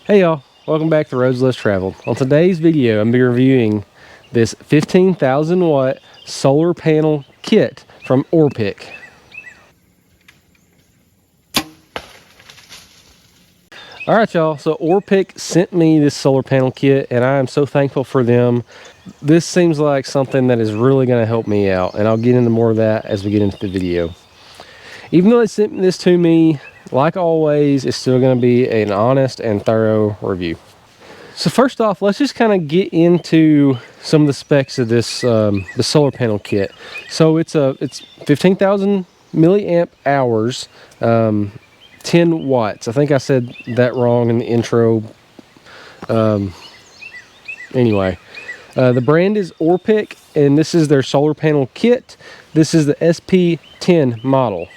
Hey y'all, welcome back to Roads Less Traveled. On today's video, I'm going to be reviewing this 15,000 watt solar panel kit from Oripik. Alright y'all, so Oripik sent me this solar panel kit and I am so thankful for them. This seems like something that is really going to help me out, and I'll get into more of that as we get into the video. Even though they sent this to me, like always, it's still going to be an honest and thorough review. So first off, let's just kind of get into some of the specs of this the solar panel kit. So it's 15,000 milliamp hours, 10 watts. I think I said that wrong in the intro. Anyway, the brand is Oripik, and this is their solar panel kit. This is the SP10 model.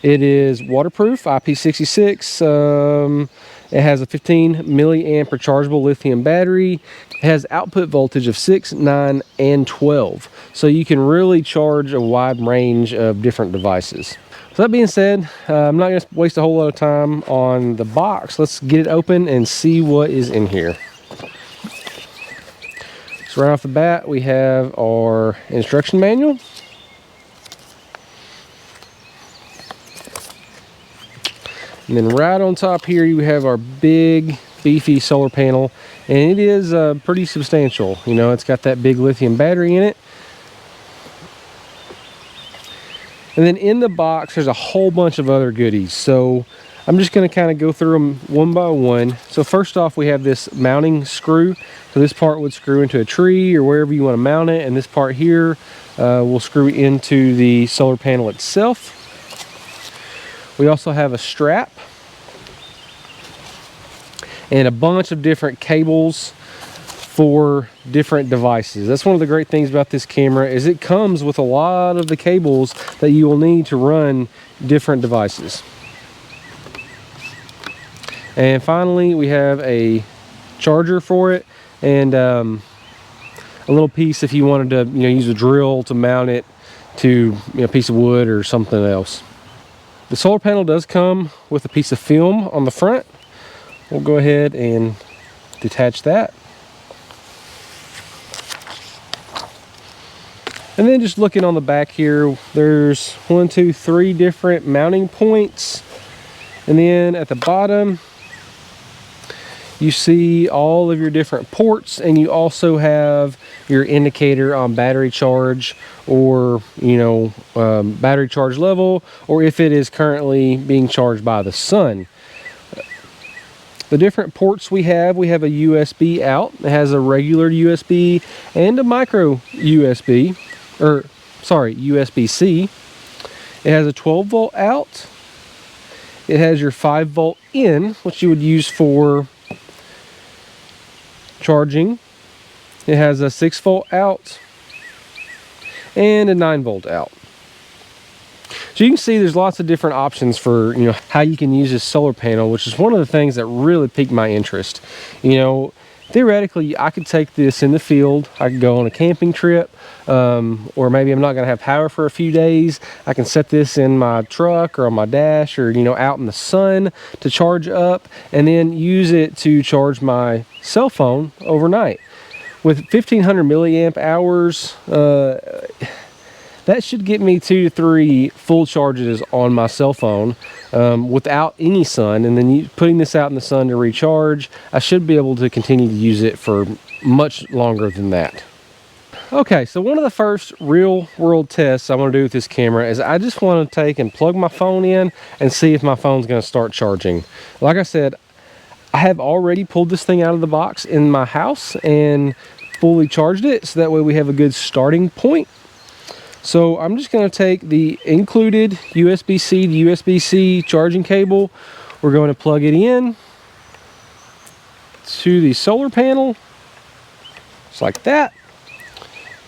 It is waterproof, IP66. It has a 15 milliamp rechargeable lithium battery. It has output voltage of 6, 9, and 12. So you can really charge a wide range of different devices. So that being said, I'm not going to waste a whole lot of time on the box. Let's get it open and see what is in here. So right off the bat, we have our instruction manual. And then right on top here, you have our big, beefy solar panel. And it is pretty substantial. You know, it's got that big lithium battery in it. And then in the box, there's a whole bunch of other goodies. So I'm just going to kind of go through them one by one. So first off, we have this mounting screw. So this part would screw into a tree or wherever you want to mount it. And this part here will screw into the solar panel itself. We also have a strap and a bunch of different cables for different devices. That's one of the great things about this camera, is it comes with a lot of the cables that you will need to run different devices. And finally, we have a charger for it, and a little piece if you wanted to, use a drill to mount it to a piece of wood or something else. The solar panel does come with a piece of film on the front. We'll go ahead and detach that. And then just looking on the back here, there's 1, 2, 3 different mounting points. And then at the bottom, you see all of your different ports, and you also have your indicator on battery charge, or battery charge level, or if it is currently being charged by the sun. The different ports we have a USB out. It has a regular USB and a micro USB, or sorry, USB-C. It has a 12 volt out. It has your 5 volt in, which you would use for charging. It has a 6 volt out and a 9 volt out. So you can see there's lots of different options for how you can use this solar panel, which is one of the things that really piqued my interest. Theoretically, I could take this in the field. I could go on a camping trip, or maybe I'm not going to have power for a few days. I can set this in my truck or on my dash, or out in the sun to charge up, and then use it to charge my cell phone overnight. With 1500 milliamp hours, that should get me 2 to 3 full charges on my cell phone without any sun. And then putting this out in the sun to recharge, I should be able to continue to use it for much longer than that. Okay, so one of the first real world tests I want to do with this camera is I just want to take and plug my phone in and see if my phone's going to start charging. Like I said, I have already pulled this thing out of the box in my house and fully charged it, so that way we have a good starting point. So I'm just going to take the included USB-C to USB-C charging cable. We're going to plug it in to the solar panel, just like that.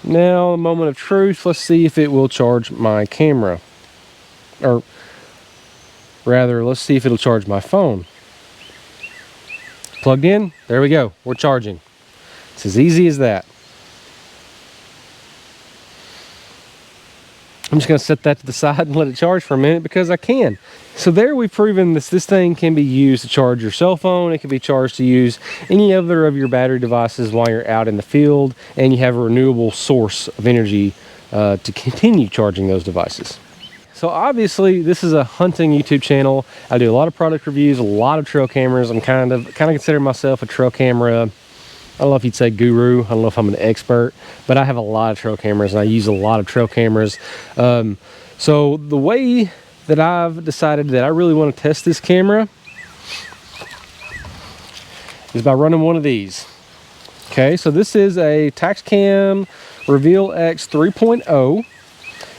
Now, a moment of truth. Let's see if it will charge my camera. Or rather, let's see if it'll charge my phone. Plugged in. There we go. We're charging. It's as easy as that. I'm just going to set that to the side and let it charge for a minute because I can. So there we've proven this thing can be used to charge your cell phone. It can be charged to use any other of your battery devices while you're out in the field, and you have a renewable source of energy to continue charging those devices. So obviously this is a hunting YouTube channel. I do a lot of product reviews, a lot of trail cameras. I'm kind of consider myself a trail camera, I don't know if you'd say guru, I don't know if I'm an expert, but I have a lot of trail cameras and I use a lot of trail cameras. So the way that I've decided that I really want to test this camera is by running one of these. Okay, so this is a Taxcam Reveal X 3.0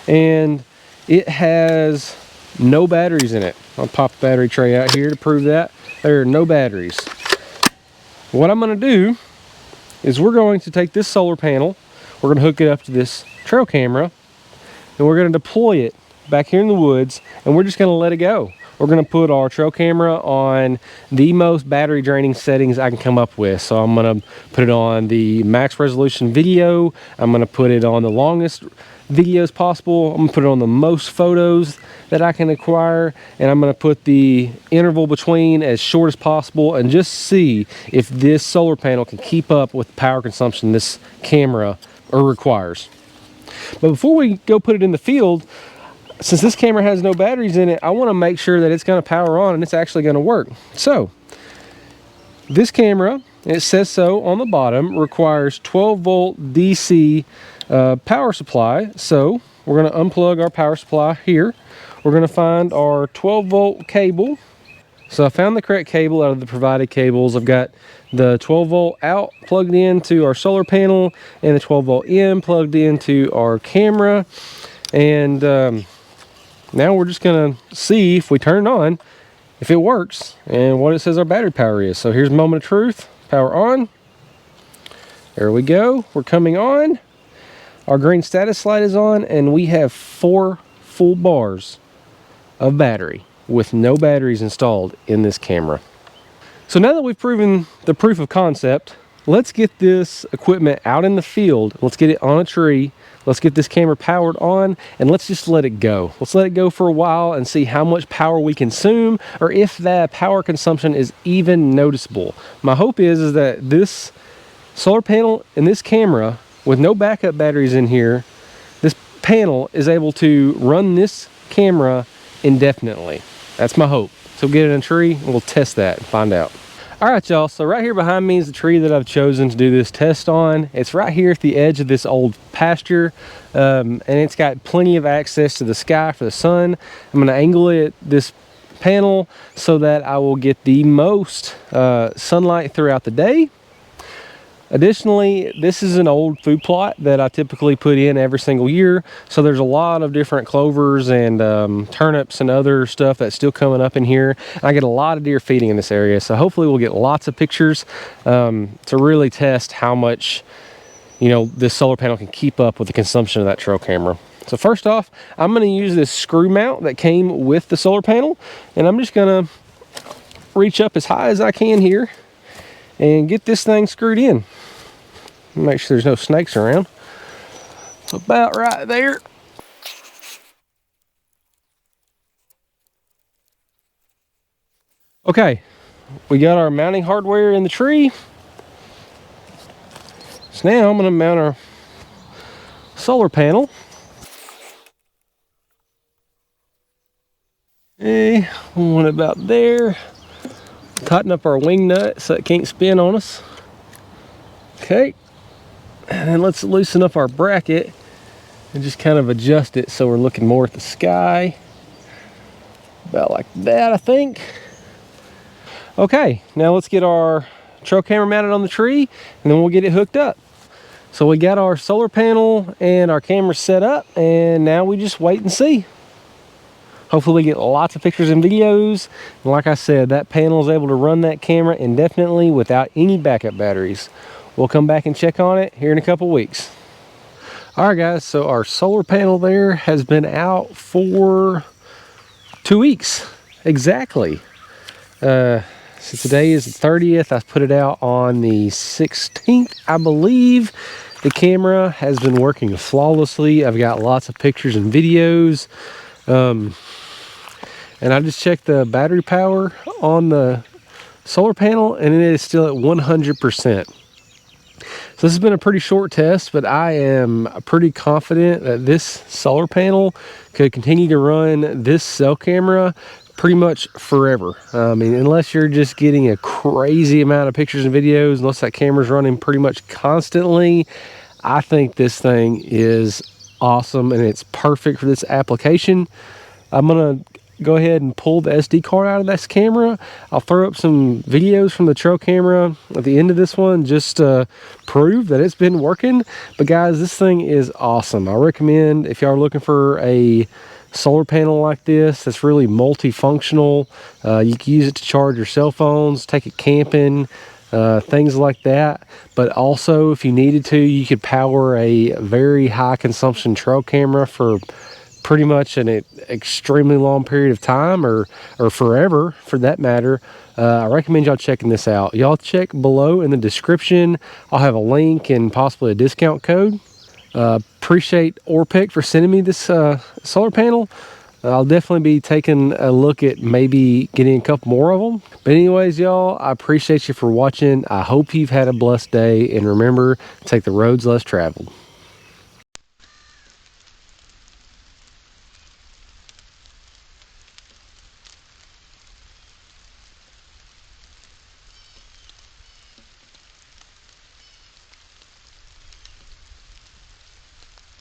and it has no batteries in it. I'll pop the battery tray out here to prove that. There are no batteries. What I'm going to do is we're going to take this solar panel, we're going to hook it up to this trail camera, and we're going to deploy it back here in the woods, and we're just going to let it go. We're going to put our trail camera on the most battery draining settings I can come up with. So I'm going to put it on the max resolution video, I'm going to put it on the longest videos possible, I'm going to put it on the most photos that I can acquire, and I'm going to put the interval between as short as possible and just see if this solar panel can keep up with the power consumption this camera requires. But before we go put it in the field, since this camera has no batteries in it, I want to make sure that it's going to power on and it's actually going to work. So this camera, it says so on the bottom, requires 12 volt DC power supply. So we're going to unplug our power supply here. We're going to find our 12 volt cable. So I found the correct cable out of the provided cables. I've got the 12 volt out plugged into our solar panel and the 12 volt in plugged into our camera. And now we're just going to see if we turn it on, if it works, and what it says our battery power is. So here's moment of truth. Power on. There we go. We're coming on. Our green status light is on, and we have 4 full bars of battery with no batteries installed in this camera. So now that we've proven the proof of concept, let's get this equipment out in the field. Let's get it on a tree. Let's get this camera powered on and let's just let it go. Let's let it go for a while and see how much power we consume, or if that power consumption is even noticeable. My hope is that this solar panel and this camera with no backup batteries in here, this panel is able to run this camera indefinitely. That's my hope. So get it in a tree and we'll test that and find out. All right, y'all, so right here behind me is the tree that I've chosen to do this test on. It's right here at the edge of this old pasture, and it's got plenty of access to the sky for the sun. I'm gonna angle it, this panel, so that I will get the most sunlight throughout the day. Additionally, this is an old food plot that I typically put in every single year. So there's a lot of different clovers and turnips and other stuff that's still coming up in here. I get a lot of deer feeding in this area. So hopefully we'll get lots of pictures to really test how much, this solar panel can keep up with the consumption of that trail camera. So first off, I'm going to use this screw mount that came with the solar panel. And I'm just going to reach up as high as I can here and get this thing screwed in. Make sure there's no snakes around. About right there. Okay, we got our mounting hardware in the tree. So now I'm going to mount our solar panel. Okay, one about there. Tighten up our wing nut so it can't spin on us. Okay, and let's loosen up our bracket and just kind of adjust it so we're looking more at the sky. About like that, I think. Okay, now let's get our trail camera mounted on the tree and then we'll get it hooked up. So we got our solar panel and our camera set up, and now we just wait and see. Hopefully we get lots of pictures and videos. And like I said, that panel is able to run that camera indefinitely without any backup batteries. We'll come back and check on it here in a couple weeks. All right, guys, so our solar panel there has been out for 2 weeks, exactly. So today is the 30th. I put it out on the 16th, I believe. The camera has been working flawlessly. I've got lots of pictures and videos. And I just checked the battery power on the solar panel, and it is still at 100%. So this has been a pretty short test, but I am pretty confident that this solar panel could continue to run this cell camera pretty much forever. I mean, unless you're just getting a crazy amount of pictures and videos, unless that camera's running pretty much constantly, I think this thing is awesome and it's perfect for this application. I'm gonna go ahead and pull the SD card out of this camera. I'll throw up some videos from the trail camera at the end of this one just to prove that it's been working. But guys, this thing is awesome. I recommend, if y'all are looking for a solar panel like this that's really multifunctional, you can use it to charge your cell phones, take it camping, things like that. But also, if you needed to, you could power a very high consumption trail camera for pretty much an extremely long period of time, or forever for that matter. I recommend y'all checking this out. Y'all check below in the description. I'll have a link and possibly a discount code. Appreciate Oripik for sending me this solar panel. I'll definitely be taking a look at maybe getting a couple more of them. But anyways, y'all, I appreciate you for watching. I hope you've had a blessed day, and remember, take the roads less traveled.